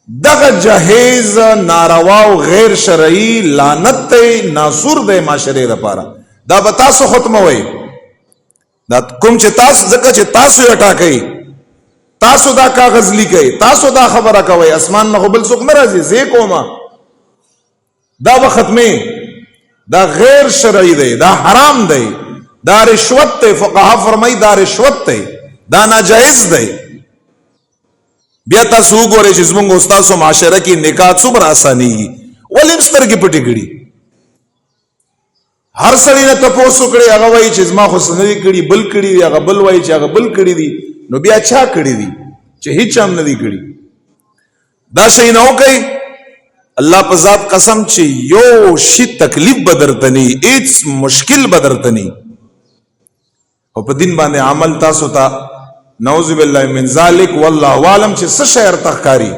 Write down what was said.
دغه جهیز ناروا او غیر شرعي لعنت ته ناسور د معاشره لپاره دا به تاسو ختموي دا کوم چې تاسو ځکه چې تاسو یې ټاکئ تاسو دا کاغذ لیکئ تاسو دا خبره کوي اسمان نه بل څوک نه راځي زه کومه دا به ختمي دا غیر شرعي دی دا حرام دی دا رشوت ته فقها فرمای دا رشوت ته دا ناجائز دی بیا تاسو وګورئ چې زموږ استادو معاشره کې نکاح څومره اسانيږي ولې سترګې پټې کړي هر سړی نه تاسو کړي هغه وایي چې زما خو سنوي کړي بل کړي دی هغه بل وایي چې هغه بل کړي دي نو بیا چا کړي دي چې هیڅ هم نه دي کړي دا شي نه وکړي الله په ذات قسم چې یو شي تکلیف بدرتنی هیڅ مشکل بدرتنی او په دین باندې عمل تاسو ته نعوذ بالله من ذلک والله عالم چې څه شعر تخکاری